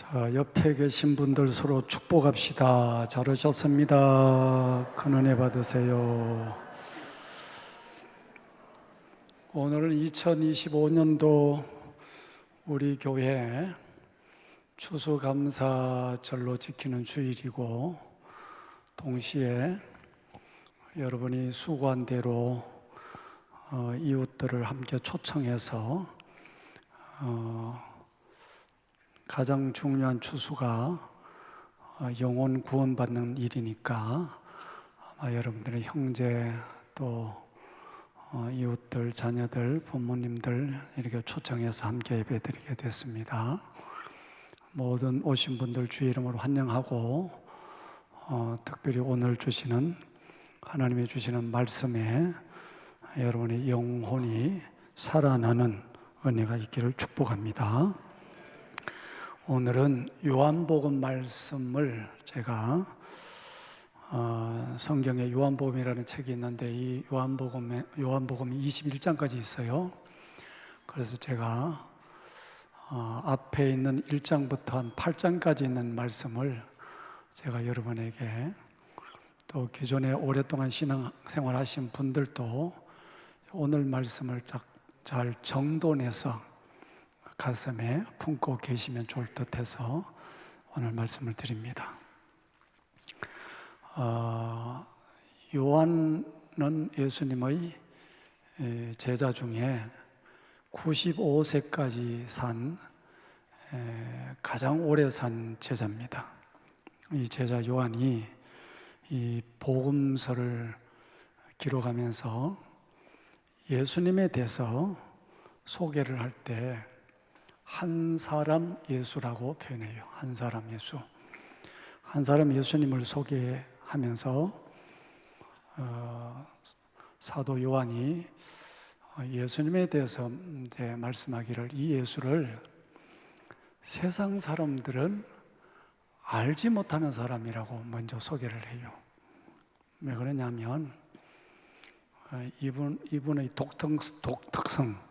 자, 옆에 계신 분들 서로 축복합시다. 잘 오셨습니다. 큰 은혜 받으세요. 오늘은 2025년도 우리 교회 추수감사절로 지키는 주일이고, 동시에 여러분이 수고한 대로 이웃들을 함께 초청해서 가장 중요한 추수가 영혼 구원받는 일이니까 아마 여러분들의 형제 또 이웃들, 자녀들, 부모님들 이렇게 초청해서 함께 예배드리게 됐습니다. 모든 오신 분들 주의 이름으로 환영하고 특별히 오늘 주시는 하나님이 주시는 말씀에 여러분의 영혼이 살아나는 은혜가 있기를 축복합니다. 오늘은 요한복음 말씀을 제가 성경에 요한복음이라는 책이 있는데 이 요한복음이 21장까지 있어요. 그래서 제가 앞에 있는 1장부터 한 8장까지 있는 말씀을 제가 여러분에게, 또 기존에 오랫동안 신앙생활 하신 분들도 오늘 말씀을 잘 정돈해서 가슴에 품고 계시면 좋을 듯해서 오늘 말씀을 드립니다. 요한은 예수님의 제자 중에 95세까지 산 가장 오래 산 제자입니다. 이 제자 요한이 이 복음서를 기록하면서 예수님에 대해서 소개를 할 때 한 사람 예수라고 표현해요. 한 사람 예수. 한 사람 예수님을 소개하면서 사도 요한이 예수님에 대해서 이제 말씀하기를, 이 예수를 세상 사람들은 알지 못하는 사람이라고 먼저 소개를 해요. 왜 그러냐면 이분의 독특성,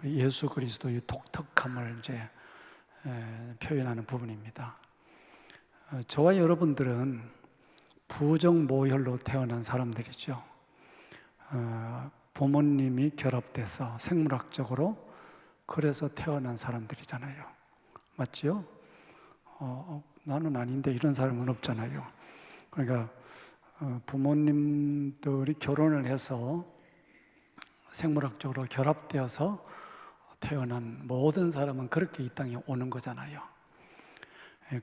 예수 그리스도의 독특함을 이제 표현하는 부분입니다. 저와 여러분들은 부정모혈로 태어난 사람들이죠. 부모님이 결합돼서 생물학적으로 그래서 태어난 사람들이잖아요. 맞죠? 나는 아닌데 이런 사람은 없잖아요. 그러니까 부모님들이 결혼을 해서 생물학적으로 결합되어서 태어난 모든 사람은 그렇게 이 땅에 오는 거잖아요.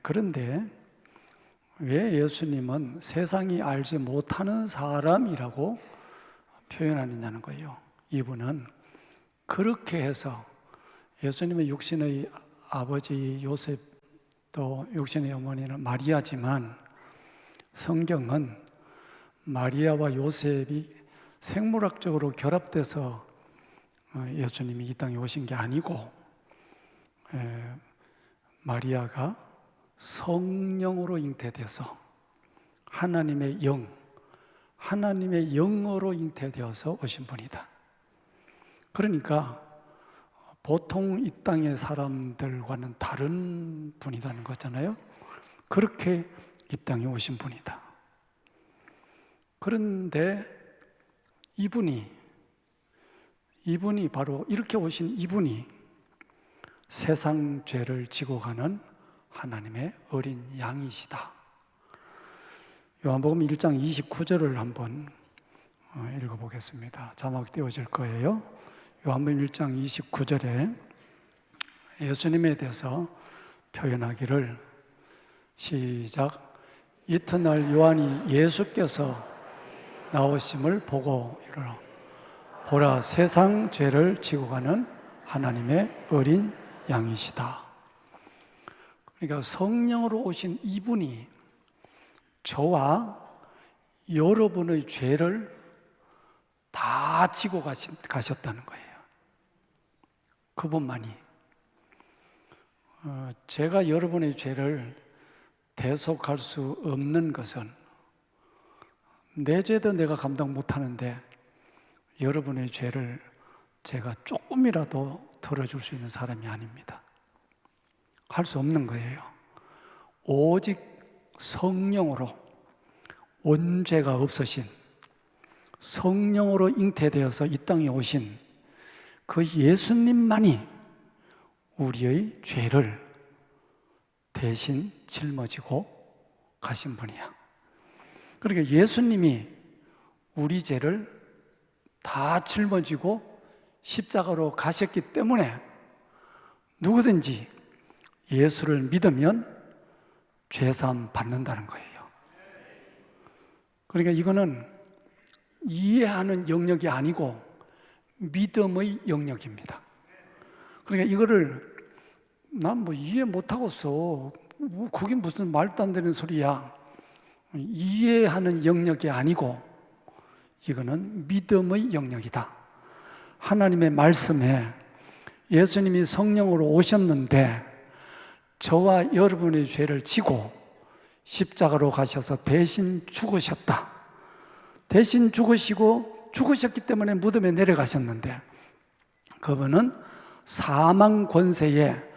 그런데 왜 예수님은 세상이 알지 못하는 사람이라고 표현하느냐는 거예요. 이분은 그렇게 해서 예수님의 육신의 아버지 요셉, 또 육신의 어머니는 마리아지만 성경은 마리아와 요셉이 생물학적으로 결합돼서 예수님이 이 땅에 오신 게 아니고 마리아가 성령으로 잉태돼서 하나님의 영으로 잉태되어서 오신 분이다. 그러니까 보통 이 땅의 사람들과는 다른 분이라는 거잖아요. 그렇게 이 땅에 오신 분이다. 그런데 이분이 바로 이렇게 오신 이분이 세상 죄를 지고 가는 하나님의 어린 양이시다. 요한복음 1장 29절을 한번 읽어보겠습니다. 자막 띄워질 거예요. 요한복음 1장 29절에 예수님에 대해서 표현하기를, 시작. 이튿날 요한이 예수께서 나오심을 보고 이르러 보라, 세상 죄를 지고 가는 하나님의 어린 양이시다. 그러니까 성령으로 오신 이분이 저와 여러분의 죄를 다 지고 가셨다는 거예요. 그분만이. 제가 여러분의 죄를 대속할 수 없는 것은, 내 죄도 내가 감당 못하는데 여러분의 죄를 제가 조금이라도 덜어줄 수 있는 사람이 아닙니다. 할 수 없는 거예요. 오직 성령으로 원죄가 없으신, 성령으로 잉태되어서 이 땅에 오신 그 예수님만이 우리의 죄를 대신 짊어지고 가신 분이야. 그러니까 예수님이 우리 죄를 다 짊어지고 십자가로 가셨기 때문에 누구든지 예수를 믿으면 죄사함 받는다는 거예요. 그러니까 이거는 이해하는 영역이 아니고 믿음의 영역입니다. 그러니까 이거를 난 뭐 이해 못하겠어. 그게 무슨 말도 안 되는 소리야. 이해하는 영역이 아니고 이거는 믿음의 영역이다. 하나님의 말씀에 예수님이 성령으로 오셨는데 저와 여러분의 죄를 지고 십자가로 가셔서 대신 죽으셨다. 대신 죽으시고 죽으셨기 때문에 무덤에 내려가셨는데 그분은 사망 권세에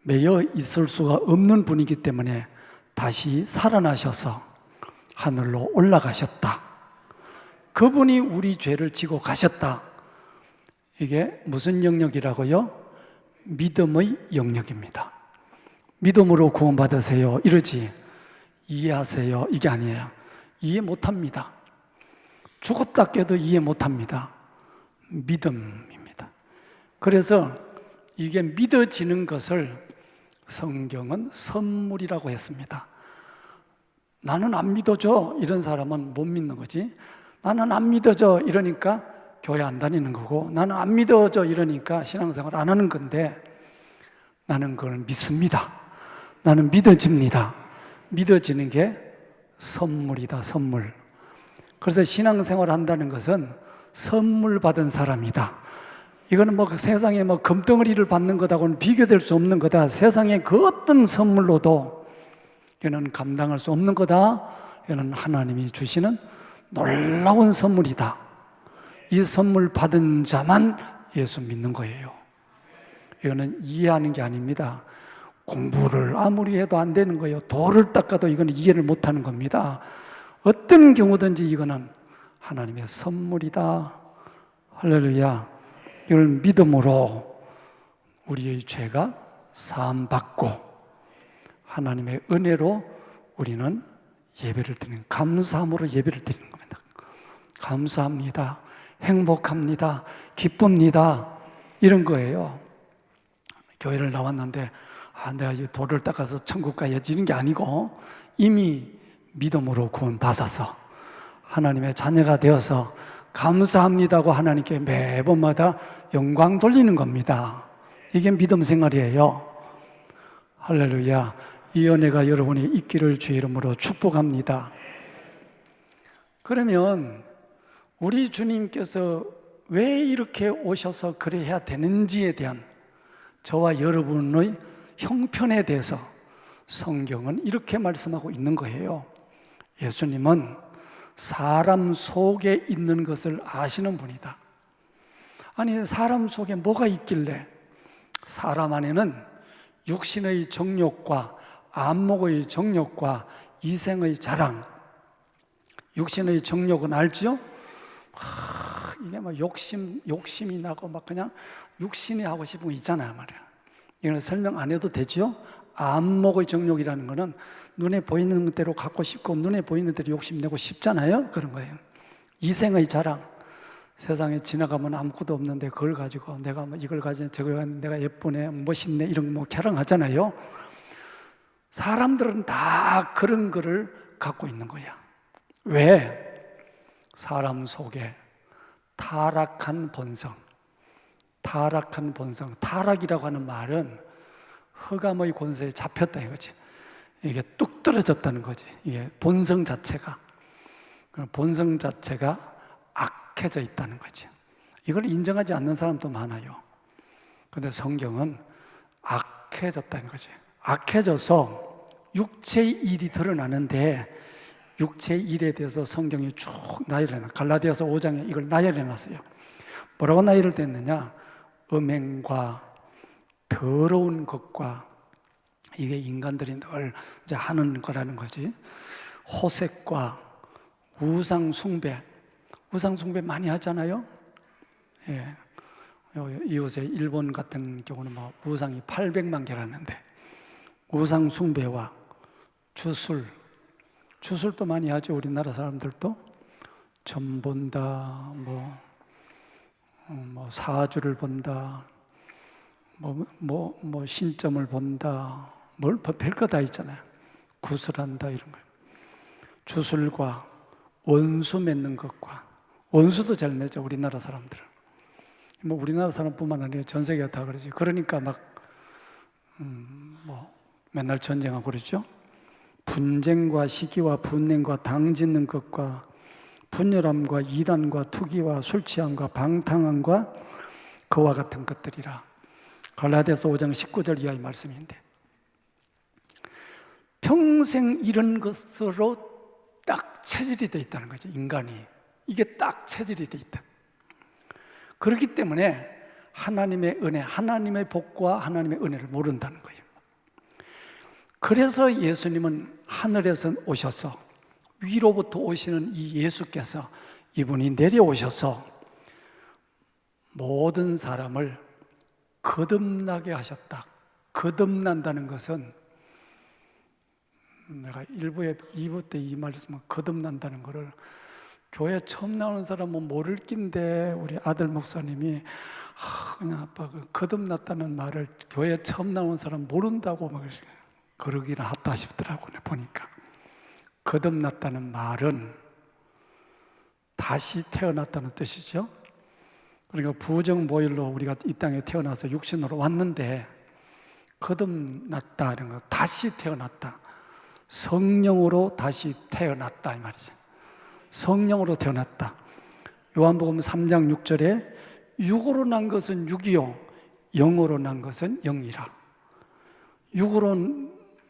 매여 있을 수가 없는 분이기 때문에 다시 살아나셔서 하늘로 올라가셨다. 그분이 우리 죄를 지고 가셨다. 이게 무슨 영역이라고요? 믿음의 영역입니다. 믿음으로 구원받으세요 이러지 이해하세요 이게 아니에요. 이해 못합니다. 죽었다 깨도 이해 못합니다. 믿음입니다. 그래서 이게 믿어지는 것을 성경은 선물이라고 했습니다. 나는 안 믿어져 이런 사람은 못 믿는 거지. 나는 안 믿어져 이러니까 교회 안 다니는 거고, 나는 안 믿어져 이러니까 신앙생활 안 하는 건데, 나는 그걸 믿습니다. 나는 믿어집니다. 믿어지는 게 선물이다, 선물. 그래서 신앙생활 한다는 것은 선물 받은 사람이다. 이거는 뭐 세상에 뭐 금덩어리를 받는 것하고는 비교될 수 없는 거다. 세상의 그 어떤 선물로도 이거는 감당할 수 없는 거다. 이거는 하나님이 주시는 놀라운 선물이다. 이 선물 받은 자만 예수 믿는 거예요. 이거는 이해하는 게 아닙니다. 공부를 아무리 해도 안 되는 거예요. 돌을 닦아도 이거는 이해를 못하는 겁니다. 어떤 경우든지 이거는 하나님의 선물이다. 할렐루야. 이걸 믿음으로 우리의 죄가 사함받고 하나님의 은혜로 우리는 예배를 드리는, 감사함으로 예배를 드리는 겁니다. 감사합니다. 행복합니다. 기쁩니다. 이런 거예요. 교회를 나왔는데 내가 이 돌을 닦아서 천국 가야지 이런 게 아니고 이미 믿음으로 구원받아서 하나님의 자녀가 되어서 감사합니다고 하나님께 매번마다 영광 돌리는 겁니다. 이게 믿음 생활이에요. 할렐루야. 이 은혜가 여러분이 있기를 주의 이름으로 축복합니다. 그러면 우리 주님께서 왜 이렇게 오셔서 그래야 되는지에 대한 저와 여러분의 형편에 대해서 성경은 이렇게 말씀하고 있는 거예요. 예수님은 사람 속에 있는 것을 아시는 분이다. 아니, 사람 속에 뭐가 있길래? 사람 안에는 육신의 정욕과 안목의 정욕과 이생의 자랑. 육신의 정욕은 알죠? 이게 막 욕심이 나고 막 그냥 육신이 하고 싶은 거 있잖아요, 말이야. 이건 설명 안 해도 되죠? 안목의 정욕이라는 거는 눈에 보이는 대로 갖고 싶고 눈에 보이는 대로 욕심내고 싶잖아요. 그런 거예요. 이생의 자랑. 세상에 지나가면 아무것도 없는데 그걸 가지고 내가 뭐 이걸 가지고 저걸 가지고 내가 예쁘네, 멋있네 이런 뭐 자랑하잖아요. 사람들은 다 그런 거를 갖고 있는 거야. 왜? 사람 속에 타락한 본성, 타락이라고 하는 말은 흑암의 권세에 잡혔다 이거지. 이게 뚝 떨어졌다는 거지. 이게 본성 자체가 악해져 있다는 거지. 이걸 인정하지 않는 사람도 많아요. 그런데 성경은 악해졌다는 거지. 악해져서 육체의 일이 드러나는데 육체의 일에 대해서 성경이 쭉 나열해놨어요. 갈라디아서 5장에 이걸 나열해놨어요. 뭐라고 나열을 했느냐? 음행과 더러운 것과 이게 인간들이 늘 이제 하는 거라는 거지. 호색과 우상 숭배 많이 하잖아요. 예. 이곳에 일본 같은 경우는 뭐 우상이 800만 개라는데, 우상 숭배와 주술도 많이 하죠. 우리나라 사람들도 점 본다, 뭐 사주를 본다, 뭐 신점을 본다, 별거 다 있잖아요. 구슬한다, 이런 거. 주술과 원수 맺는 것과, 원수도 잘 맺어 우리나라 사람들은. 뭐 우리나라 사람뿐만 아니라 전 세계가 다 그러지. 그러니까 막 맨날 전쟁하고 그러죠. 분쟁과 시기와 분냉과 당 짓는 것과 분열함과 이단과 투기와 술 취함과 방탕함과 그와 같은 것들이라. 갈라디아서 5장 19절 이하의 말씀인데, 평생 이런 것으로 딱 체질이 되어 있다는 거죠. 인간이 이게 딱 체질이 되어 있다. 그렇기 때문에 하나님의 은혜, 하나님의 복과 하나님의 은혜를 모른다는 거예요. 그래서 예수님은 하늘에서 오셔서, 위로부터 오시는 이 예수께서, 이분이 내려오셔서 모든 사람을 거듭나게 하셨다. 거듭난다는 것은, 내가 2부 때 이 말씀은 거듭난다는 것을, 교회 처음 나오는 사람은 모를 낀데 우리 아들 목사님이 그냥 아빠 그 거듭났다는 말을 교회 처음 나오는 사람 모른다고 막 그러기는 하다 싶더라고요. 보니까 거듭났다는 말은 다시 태어났다는 뜻이죠. 그러니까 부정모일로 우리가 이 땅에 태어나서 육신으로 왔는데, 거듭났다는 거, 다시 태어났다, 성령으로 다시 태어났다 이 말이죠. 성령으로 태어났다. 요한복음 3장 6절에 육으로 난 것은 육이요 영으로 난 것은 영이라. 육으로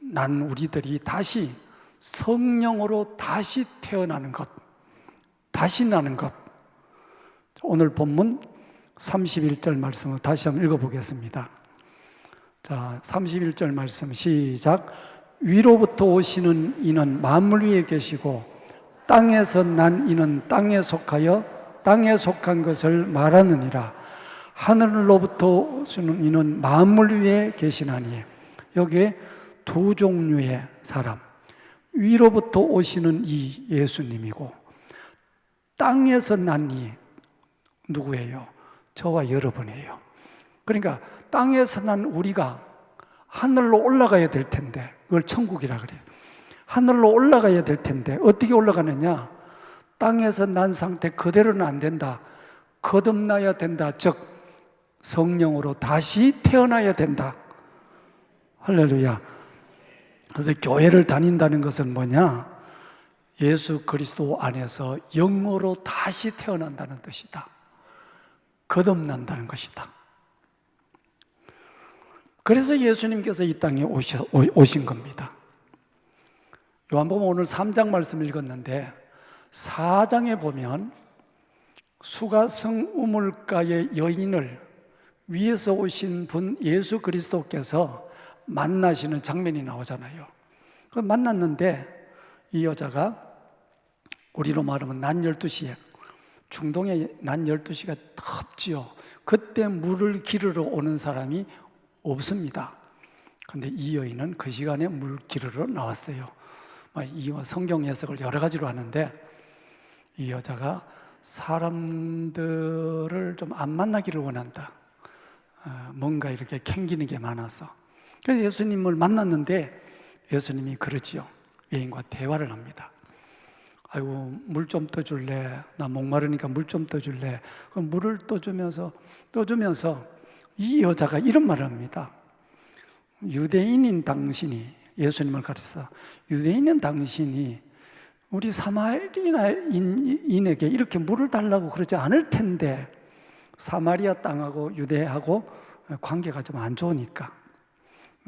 난 우리들이 다시 성령으로 다시 태어나는 것, 다시 나는 것. 오늘 본문 31절 말씀을 다시 한번 읽어보겠습니다. 자, 31절 말씀 시작. 위로부터 오시는 이는 만물 위에 계시고 땅에서 난 이는 땅에 속하여 땅에 속한 것을 말하느니라. 하늘로부터 오시는 이는 만물 위에 계시나니. 여기에 두 종류의 사람, 위로부터 오시는 이 예수님이고, 땅에서 난 이 누구예요? 저와 여러분이에요. 그러니까 땅에서 난 우리가 하늘로 올라가야 될 텐데, 그걸 천국이라 그래요. 하늘로 올라가야 될 텐데 어떻게 올라가느냐? 땅에서 난 상태 그대로는 안 된다. 거듭나야 된다. 즉 성령으로 다시 태어나야 된다. 할렐루야. 그래서 교회를 다닌다는 것은 뭐냐? 예수 그리스도 안에서 영으로 다시 태어난다는 뜻이다. 거듭난다는 것이다. 그래서 예수님께서 이 땅에 오신 겁니다. 요한복음 오늘 3장 말씀을 읽었는데 4장에 보면 수가성 우물가의 여인을 위에서 오신 분 예수 그리스도께서 만나시는 장면이 나오잖아요. 그 만났는데 이 여자가 우리로 말하면 낮 12시에, 중동의 낮 12시가 덥지요. 그때 물을 기르러 오는 사람이 없습니다. 그런데 이 여인은 그 시간에 물 기르러 나왔어요. 이 성경 해석을 여러 가지로 하는데, 이 여자가 사람들을 좀 안 만나기를 원한다. 뭔가 이렇게 캥기는 게 많아서. 그래서 예수님을 만났는데 예수님이 그러지요. 여인과 대화를 합니다. 아이고, 물 좀 떠줄래? 나 목마르니까 물 좀 떠줄래? 그럼 물을 떠주면서 이 여자가 이런 말을 합니다. 유대인인 당신이, 예수님을 가르쳐, 유대인인 당신이 우리 사마리아인에게 이렇게 물을 달라고 그러지 않을 텐데, 사마리아 땅하고 유대하고 관계가 좀 안 좋으니까.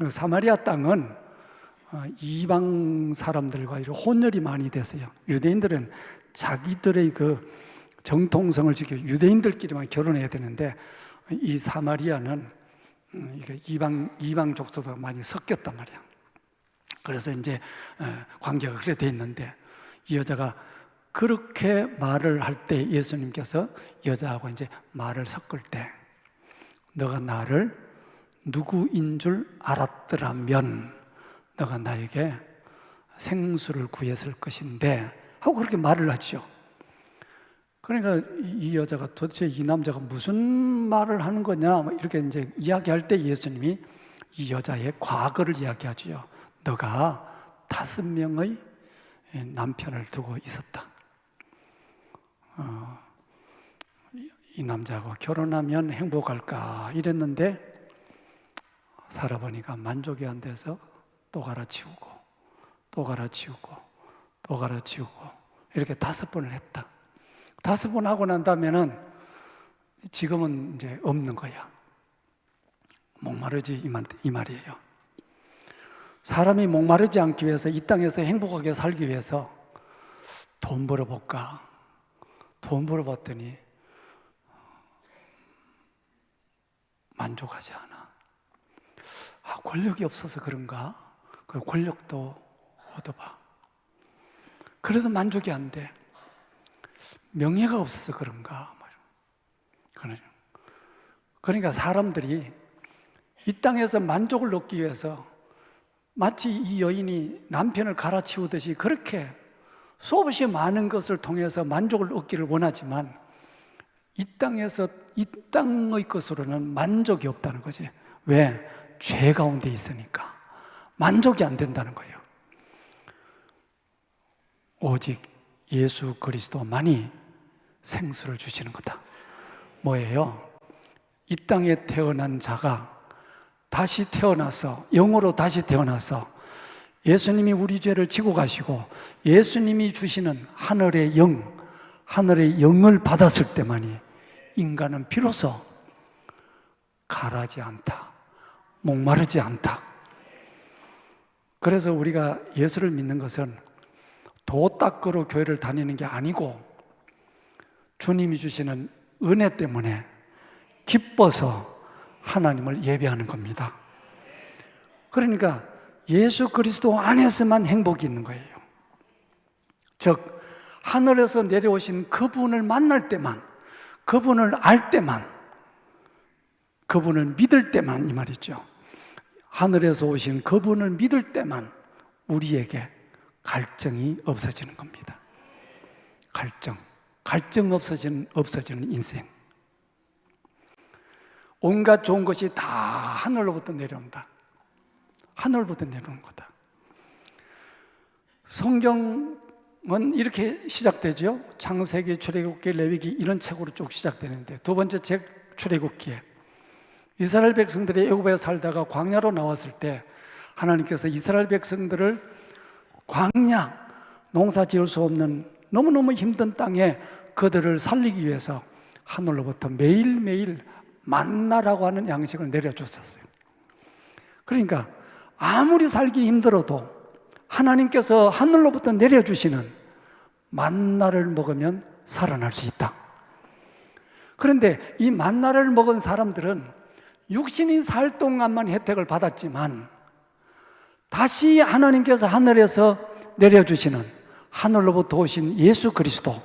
사마리아 땅은 이방 사람들과 혼혈이 많이 됐어요. 유대인들은 자기들의 그 정통성을 지켜 유대인들끼리만 결혼해야 되는데, 이 사마리아는 이방 족속도 많이 섞였단 말이야. 그래서 이제 관계가 그렇게 돼 있는데, 이 여자가 그렇게 말을 할 때 예수님께서 여자하고 이제 말을 섞을 때, 너가 나를 누구인 줄 알았더라면 너가 나에게 생수를 구했을 것인데 하고 그렇게 말을 하죠. 그러니까 이 여자가 도대체 이 남자가 무슨 말을 하는 거냐 이렇게 이제 이야기할 때 예수님이 이 여자의 과거를 이야기하죠. 너가 5명의 남편을 두고 있었다. 이 남자하고 결혼하면 행복할까 이랬는데 살아보니까 만족이 안 돼서 또 갈아치우고 또 갈아치우고 또 갈아치우고 이렇게 5번을 했다. 5번 하고 난 다음에는 지금은 이제 없는 거야. 목마르지 이 말이에요. 사람이 목마르지 않기 위해서, 이 땅에서 행복하게 살기 위해서 돈 벌어볼까? 돈 벌어봤더니 만족하지 않아. 권력이 없어서 그런가? 그 권력도 얻어봐. 그래도 만족이 안 돼. 명예가 없어서 그런가? 그러니까 사람들이 이 땅에서 만족을 얻기 위해서 마치 이 여인이 남편을 갈아치우듯이 그렇게 수없이 많은 것을 통해서 만족을 얻기를 원하지만 이 땅에서 이 땅의 것으로는 만족이 없다는 거지. 왜? 죄 가운데 있으니까 만족이 안 된다는 거예요. 오직 예수 그리스도만이 생수를 주시는 거다. 뭐예요? 이 땅에 태어난 자가 다시 태어나서, 영으로 다시 태어나서 예수님이 우리 죄를 지고 가시고 예수님이 주시는 하늘의 영을 받았을 때만이 인간은 비로소 가라지 않다, 목마르지 않다. 그래서 우리가 예수를 믿는 것은 도 닦으러 교회를 다니는 게 아니고 주님이 주시는 은혜 때문에 기뻐서 하나님을 예배하는 겁니다. 그러니까 예수 그리스도 안에서만 행복이 있는 거예요. 즉 하늘에서 내려오신 그분을 만날 때만, 그분을 알 때만, 그분을 믿을 때만 이 말이죠. 하늘에서 오신 그분을 믿을 때만 우리에게 갈증이 없어지는 겁니다. 갈증 없어지는 인생. 온갖 좋은 것이 다 하늘로부터 내려온다. 하늘로부터 내려오는 거다. 성경은 이렇게 시작되죠. 창세기, 출애굽기, 레위기 이런 책으로 쭉 시작되는데, 두 번째 책 출애굽기에 이스라엘 백성들이 애굽에 살다가 광야로 나왔을 때 하나님께서 이스라엘 백성들을 광야, 농사 지을 수 없는 너무너무 힘든 땅에 그들을 살리기 위해서 하늘로부터 매일매일 만나라고 하는 양식을 내려줬었어요. 그러니까 아무리 살기 힘들어도 하나님께서 하늘로부터 내려주시는 만나를 먹으면 살아날 수 있다. 그런데 이 만나를 먹은 사람들은 육신이 살 동안만 혜택을 받았지만 다시 하나님께서 하늘에서 내려주시는 하늘로부터 오신 예수 그리스도,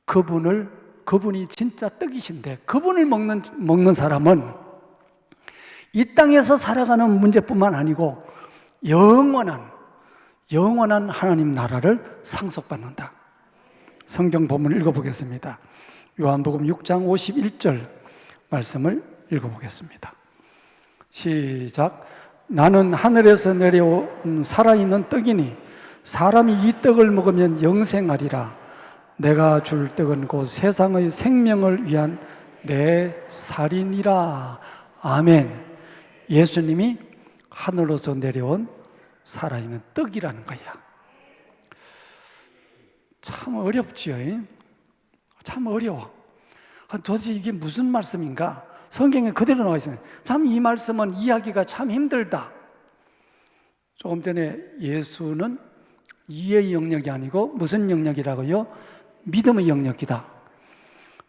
그분이 진짜 떡이신데 그분을 먹는 사람은 이 땅에서 살아가는 문제뿐만 아니고 영원한 하나님 나라를 상속받는다. 성경 본문을 읽어보겠습니다. 요한복음 6장 51절 말씀을 읽어보겠습니다. 시작. 나는 하늘에서 내려온 살아있는 떡이니 사람이 이 떡을 먹으면 영생하리라. 내가 줄 떡은 곧 세상의 생명을 위한 내 살이니라. 아멘. 예수님이 하늘로서 내려온 살아있는 떡이라는 거야. 참 어렵지요. 참 어려워. 도대체 이게 무슨 말씀인가? 성경에 그대로 나와 있습니다. 참 이 말씀은 이해하기가 참 힘들다. 조금 전에 예수는 이해의 영역이 아니고 무슨 영역이라고요? 믿음의 영역이다.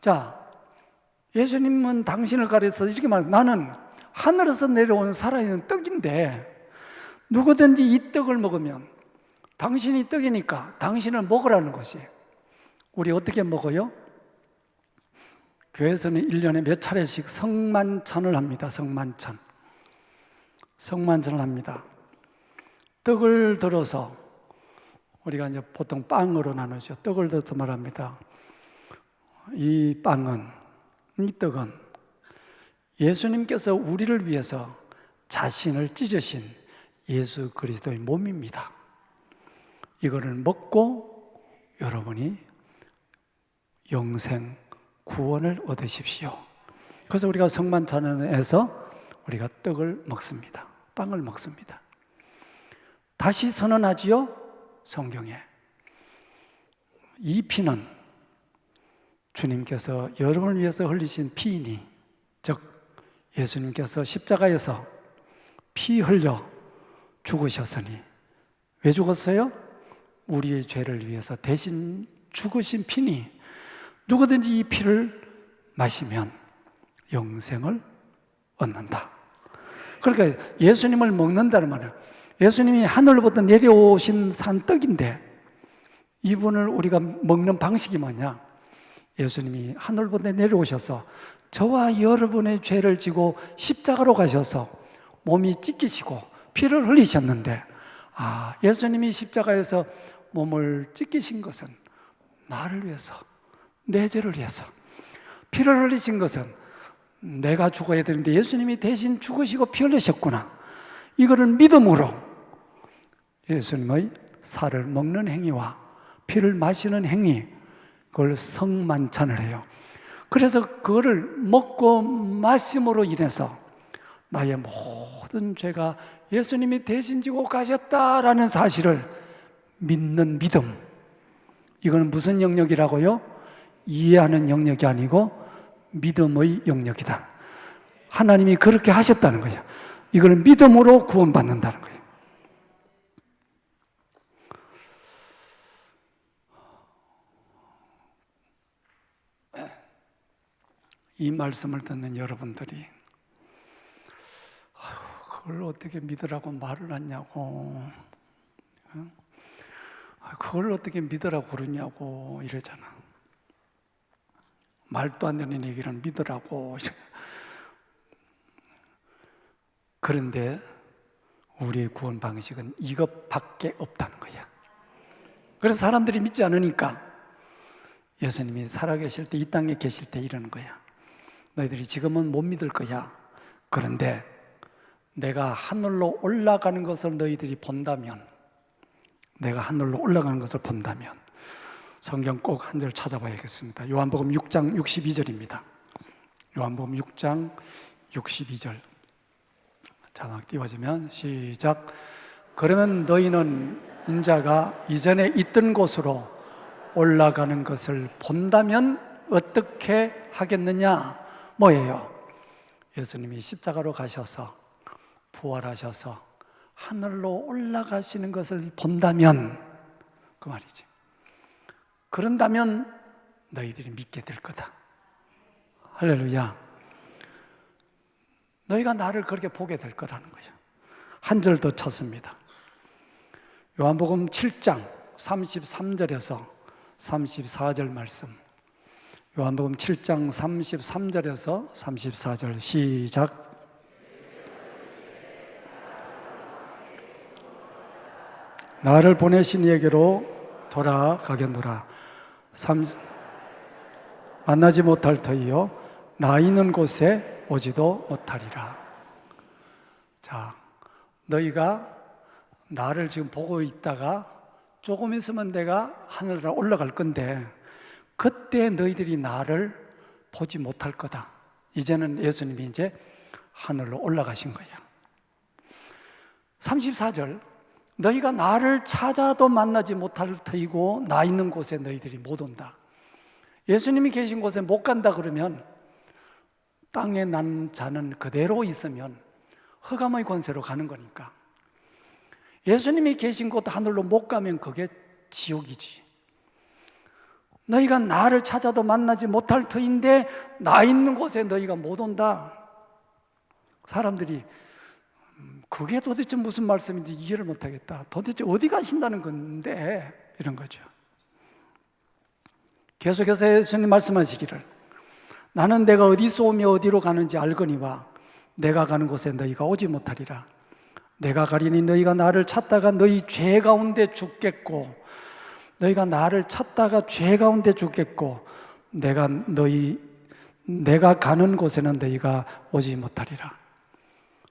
자, 예수님은 당신을 가려서 이렇게 말해요. 나는 하늘에서 내려온 살아있는 떡인데 누구든지 이 떡을 먹으면 당신이 떡이니까 당신을 먹으라는 것이. 우리 어떻게 먹어요? 교회에서는 1년에 몇 차례씩 성만찬을 합니다. 성만찬을 합니다. 떡을 들어서 우리가 이제 보통 빵으로 나누죠. 떡을 들어서 말합니다. 이 떡은 예수님께서 우리를 위해서 자신을 찢으신 예수 그리스도의 몸입니다. 이거를 먹고 여러분이 영생 구원을 얻으십시오. 그래서 우리가 성만찬에서 우리가 떡을 먹습니다. 빵을 먹습니다. 다시 선언하지요? 성경에 이 피는 주님께서 여러분을 위해서 흘리신 피이니, 즉 예수님께서 십자가에서 피 흘려 죽으셨으니. 왜 죽었어요? 우리의 죄를 위해서 대신 죽으신 피니 누구든지 이 피를 마시면 영생을 얻는다. 그러니까 예수님을 먹는다는 말은 예수님이 하늘로부터 내려오신 산떡인데 이분을 우리가 먹는 방식이 뭐냐? 예수님이 하늘로부터 내려오셔서 저와 여러분의 죄를 지고 십자가로 가셔서 몸이 찢기시고 피를 흘리셨는데, 예수님이 십자가에서 몸을 찢기신 것은 나를 위해서, 내 죄를 위해서, 피를 흘리신 것은 내가 죽어야 되는데 예수님이 대신 죽으시고 피 흘리셨구나. 이거를 믿음으로 예수님의 살을 먹는 행위와 피를 마시는 행위, 그걸 성만찬을 해요. 그래서 그거를 먹고 마심으로 인해서 나의 모든 죄가 예수님이 대신 지고 가셨다라는 사실을 믿는 믿음. 이거는 무슨 영역이라고요? 이해하는 영역이 아니고 믿음의 영역이다. 하나님이 그렇게 하셨다는 거예요. 이걸 믿음으로 구원받는다는 거예요. 이 말씀을 듣는 여러분들이 그걸 어떻게 믿으라고 말을 하냐고, 그걸 어떻게 믿으라고 그러냐고 이러잖아. 말도 안 되는 얘기를 믿으라고. 그런데 우리의 구원 방식은 이것밖에 없다는 거야. 그래서 사람들이 믿지 않으니까 예수님이 살아계실 때, 이 땅에 계실 때 이러는 거야. 너희들이 지금은 못 믿을 거야. 그런데 내가 하늘로 올라가는 것을 너희들이 본다면, 내가 하늘로 올라가는 것을 본다면, 성경 꼭 한 절 찾아봐야겠습니다. 요한복음 6장 62절입니다. 요한복음 6장 62절. 자막 띄워지면 시작. 그러면 너희는 인자가 이전에 있던 곳으로 올라가는 것을 본다면 어떻게 하겠느냐? 뭐예요? 예수님이 십자가로 가셔서 부활하셔서 하늘로 올라가시는 것을 본다면, 그 말이지. 그런다면 너희들이 믿게 될 거다. 할렐루야. 너희가 나를 그렇게 보게 될 거라는 거예요. 한 절 더 쳤습니다. 요한복음 7장 33절에서 34절 말씀. 요한복음 7장 33절에서 34절 시작. 나를 보내신 이에게로 돌아가겠노라. 만나지 못할 터이요 나 있는 곳에 오지도 못하리라. 자, 너희가 나를 지금 보고 있다가 조금 있으면 내가 하늘로 올라갈 건데 그때 너희들이 나를 보지 못할 거다. 이제는 예수님이 이제 하늘로 올라가신 거야. 34절. 너희가 나를 찾아도 만나지 못할 터이고 나 있는 곳에 너희들이 못 온다. 예수님이 계신 곳에 못 간다 그러면 땅에 난 자는 그대로 있으면 흑암의 권세로 가는 거니까. 예수님이 계신 곳 하늘로 못 가면 그게 지옥이지. 너희가 나를 찾아도 만나지 못할 터인데 나 있는 곳에 너희가 못 온다. 사람들이 그게 도대체 무슨 말씀인지 이해를 못하겠다. 도대체 어디 가신다는 건데? 이런 거죠. 계속해서 예수님 말씀하시기를 나는 내가 어디서 오며 어디로 가는지 알거니와 내가 가는 곳에 너희가 오지 못하리라. 내가 가리니 너희가 나를 찾다가 너희 죄 가운데 죽겠고 너희가 나를 찾다가 죄 가운데 죽겠고 내가 가는 곳에는 너희가 오지 못하리라.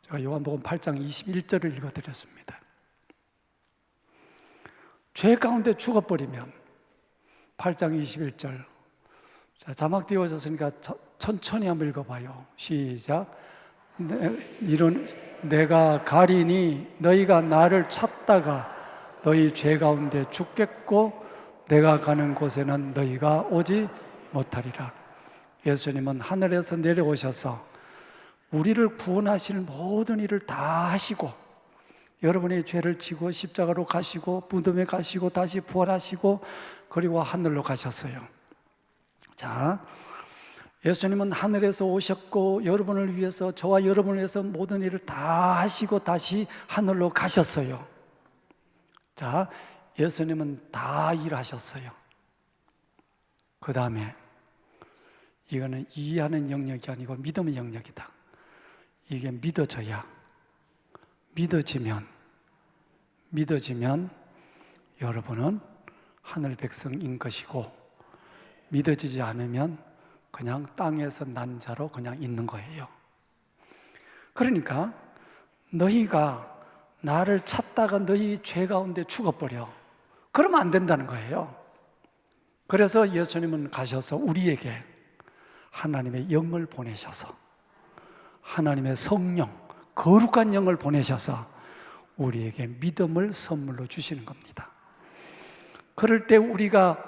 제가 요한복음 8장 21절을 읽어드렸습니다. 죄 가운데 죽어버리면 8장 21절 자, 자막 띄워졌으니까 천천히 한번 읽어봐요. 시작. 내가 가리니 너희가 나를 찾다가 너희 죄 가운데 죽겠고 내가 가는 곳에는 너희가 오지 못하리라. 예수님은 하늘에서 내려오셔서 우리를 구원하실 모든 일을 다 하시고 여러분의 죄를 지고 십자가로 가시고 무덤에 가시고 다시 부활하시고 그리고 하늘로 가셨어요. 자, 예수님은 하늘에서 오셨고 여러분을 위해서 저와 여러분을 위해서 모든 일을 다 하시고 다시 하늘로 가셨어요. 자, 예수님은 다 일하셨어요. 그 다음에 이거는 이해하는 영역이 아니고 믿음의 영역이다. 이게 믿어져야 믿어지면 여러분은 하늘 백성인 것이고 믿어지지 않으면 그냥 땅에서 난 자로 그냥 있는 거예요. 그러니까 너희가 나를 찾다가 너희 죄 가운데 죽어버려. 그러면 안 된다는 거예요. 그래서 예수님은 가셔서 우리에게 하나님의 영을 보내셔서 하나님의 성령, 거룩한 영을 보내셔서 우리에게 믿음을 선물로 주시는 겁니다. 그럴 때 우리가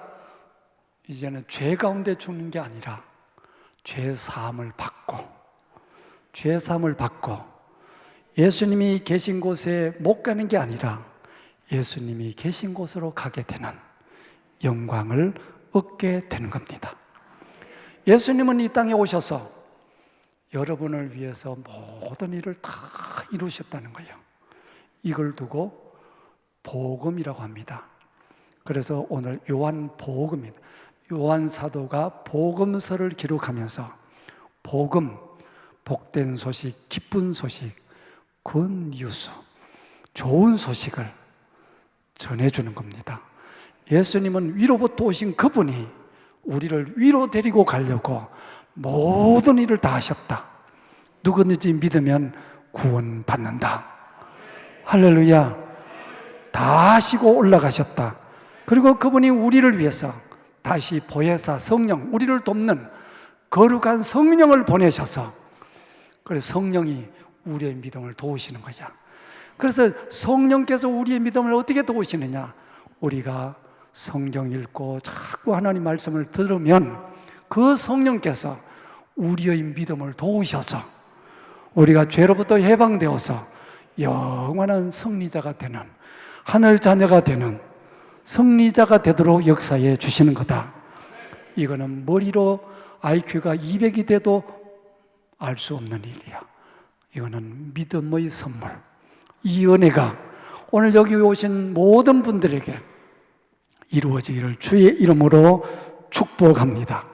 이제는 죄 가운데 죽는 게 아니라 죄 사함을 받고 예수님이 계신 곳에 못 가는 게 아니라 예수님이 계신 곳으로 가게 되는 영광을 얻게 되는 겁니다. 예수님은 이 땅에 오셔서 여러분을 위해서 모든 일을 다 이루셨다는 거예요. 이걸 두고 복음이라고 합니다. 그래서 오늘 요한복음입니다. 요한 사도가 복음서를 기록하면서 복음, 복된 소식, 기쁜 소식, 굿뉴스, 좋은 소식을 전해주는 겁니다. 예수님은 위로부터 오신 그분이 우리를 위로 데리고 가려고 모든 일을 다 하셨다. 누구든지 믿으면 구원받는다. 할렐루야. 다 하시고 올라가셨다. 그리고 그분이 우리를 위해서 다시 보혜사 성령, 우리를 돕는 거룩한 성령을 보내셔서 그래서 성령이 우리의 믿음을 도우시는 거야. 그래서 성령께서 우리의 믿음을 어떻게 도우시느냐? 우리가 성경 읽고 자꾸 하나님 말씀을 들으면 그 성령께서 우리의 믿음을 도우셔서 우리가 죄로부터 해방되어서 영원한 승리자가 되는 하늘 자녀가 되는 승리자가 되도록 역사해 주시는 거다. 이거는 머리로 IQ가 200이 돼도 알 수 없는 일이야. 이거는 믿음의 선물. 이 은혜가 오늘 여기 오신 모든 분들에게 이루어지기를 주의 이름으로 축복합니다.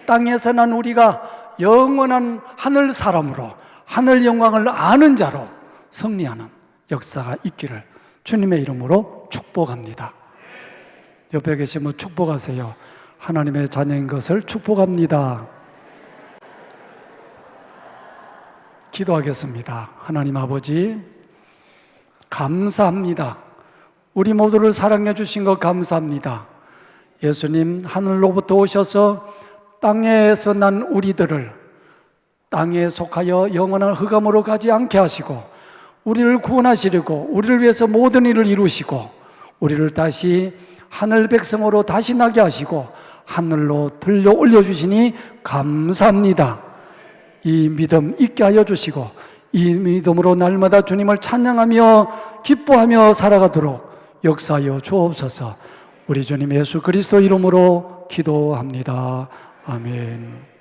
땅에서 난 우리가 영원한 하늘 사람으로 하늘 영광을 아는 자로 승리하는 역사가 있기를 주님의 이름으로 축복합니다. 옆에 계시면 축복하세요. 하나님의 자녀인 것을 축복합니다. 기도하겠습니다. 하나님 아버지, 감사합니다. 우리 모두를 사랑해 주신 것 감사합니다. 예수님 하늘로부터 오셔서 땅에서 난 우리들을 땅에 속하여 영원한 흑암으로 가지 않게 하시고 우리를 구원하시려고 우리를 위해서 모든 일을 이루시고 우리를 다시 하늘 백성으로 다시 나게 하시고 하늘로 들려 올려주시니 감사합니다. 이 믿음 있게 하여 주시고 이 믿음으로 날마다 주님을 찬양하며 기뻐하며 살아가도록 역사하여 주옵소서. 우리 주님 예수 그리스도 이름으로 기도합니다. 아멘.